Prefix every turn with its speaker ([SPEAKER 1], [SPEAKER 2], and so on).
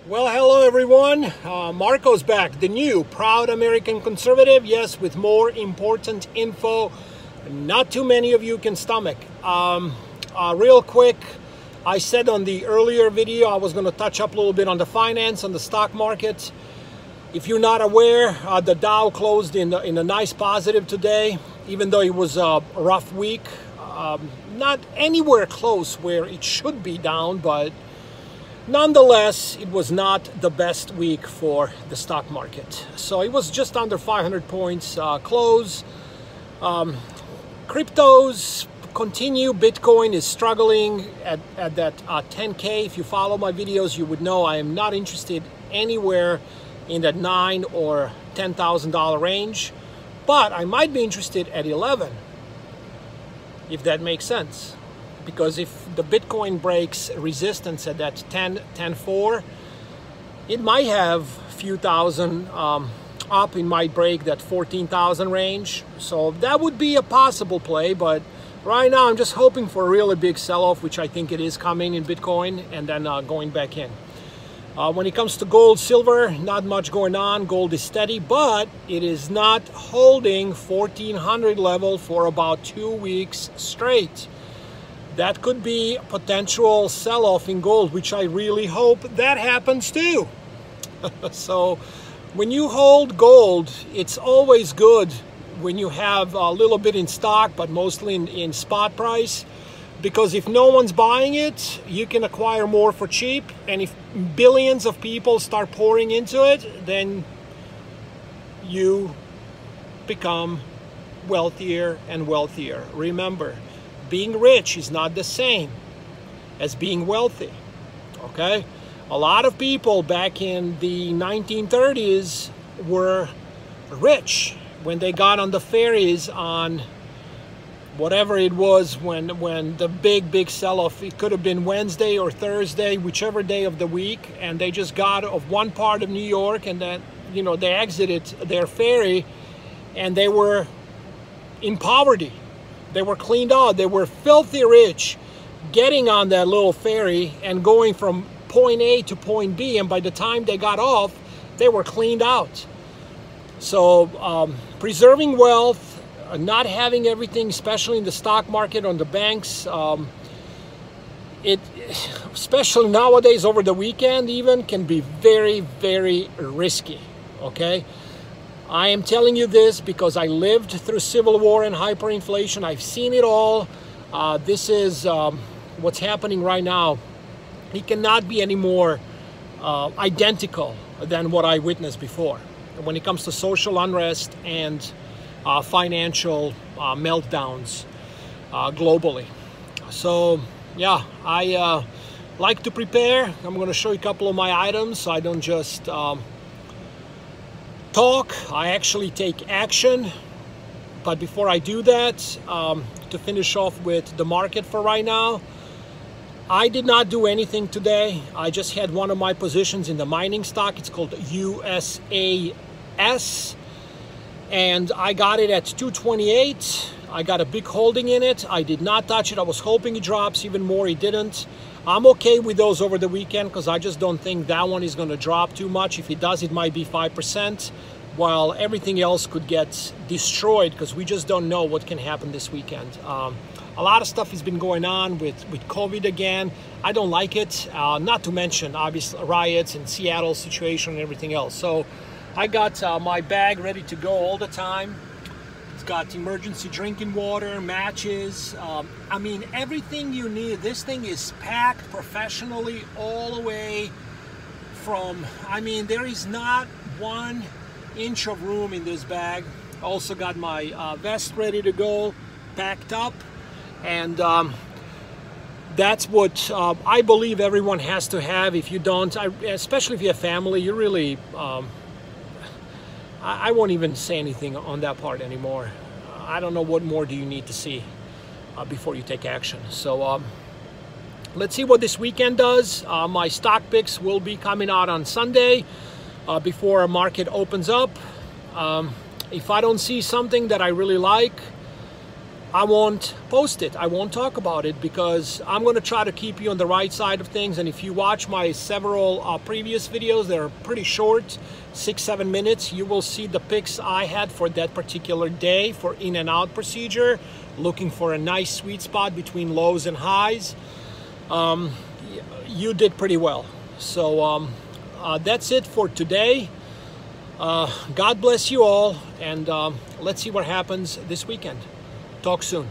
[SPEAKER 1] Well, hello everyone. Marco's back, the new proud American conservative. Yes, with more important info. Not too many of you can stomach. Real quick, I said on the earlier video I was going to touch up a little bit on the finance, on the stock market. If you're not aware, the Dow closed in a nice positive today, even though it was a rough week. Not anywhere close where it should be down, but nonetheless, it was not the best week for the stock market. So it was just under 500 points close. Cryptos continue. Bitcoin is struggling at that 10K. If you follow my videos, you would know I am not interested anywhere in that $9,000 or $10,000 range. But I might be interested at 11, if that makes sense. Because if the Bitcoin breaks resistance at that 10.4, it might have a few thousand up. It might break that 14,000 range. So that would be a possible play. But right now, I'm just hoping for a really big sell-off, which I think it is coming in Bitcoin, and then going back in. When it comes to gold, silver, not much going on. Gold is steady, but it is not holding 1,400 level for about 2 weeks straight. That could be a potential sell-off in gold, which I really hope that happens too. So when you hold gold, it's always good when you have a little bit in stock, but mostly in spot price. Because if no one's buying it, you can acquire more for cheap. And if billions of people start pouring into it, then you become wealthier and wealthier. Remember, being rich is not the same as being wealthy, okay? A lot of people back in the 1930s were rich when they got on the ferries on whatever it was when the big sell-off. It could have been Wednesday or Thursday, whichever day of the week, and they just got of one part of New York, and then, you know, they exited their ferry and they were in poverty. They were cleaned out. They were filthy rich, getting on that little ferry and going from point A to point B. And by the time they got off, they were cleaned out. So preserving wealth, not having everything, especially in the stock market, on the banks, especially nowadays over the weekend even, can be very, very risky, okay? I am telling you this because I lived through civil war and hyperinflation. I've seen it all. This is what's happening right now. It cannot be any more identical than what I witnessed before when it comes to social unrest and financial meltdowns globally. So yeah, I like to prepare. I'm going to show you a couple of my items so I don't just talk, I actually take action. But before I do that, to finish off with the market for right now, I did not do anything today. I just had one of my positions in the mining stock. It's called USAS, and I got it at 228. I got a big holding in it. I did not touch it. I was hoping it drops even more. It didn't. I'm okay with those over the weekend because I just don't think that one is going to drop too much. If it does, it might be 5%, while everything else could get destroyed because we just don't know what can happen this weekend. A lot of stuff has been going on with COVID again. I don't like it, not to mention obviously riots and Seattle situation and everything else. So I got my bag ready to go all the time. It's got emergency drinking water, matches, I mean, everything you need. This thing is packed professionally all the way from, I mean, there is not 1 inch of room in this bag. Also got my vest ready to go, packed up, and that's what I believe everyone has to have. If you don't, especially if you have family, you really, I won't even say anything on that part anymore. I don't know what more do you need to see before you take action. So let's see what this weekend does. My stock picks will be coming out on Sunday before a market opens up. If I don't see something that I really like, I won't post it. I won't talk about it because I'm going to try to keep you on the right side of things. And if you watch my several previous videos, they're pretty short, 6-7 minutes. You will see the picks I had for that particular day for in and out procedure, looking for a nice sweet spot between lows and highs. You did pretty well. So that's it for today. God bless you all, and let's see what happens this weekend. Talk soon.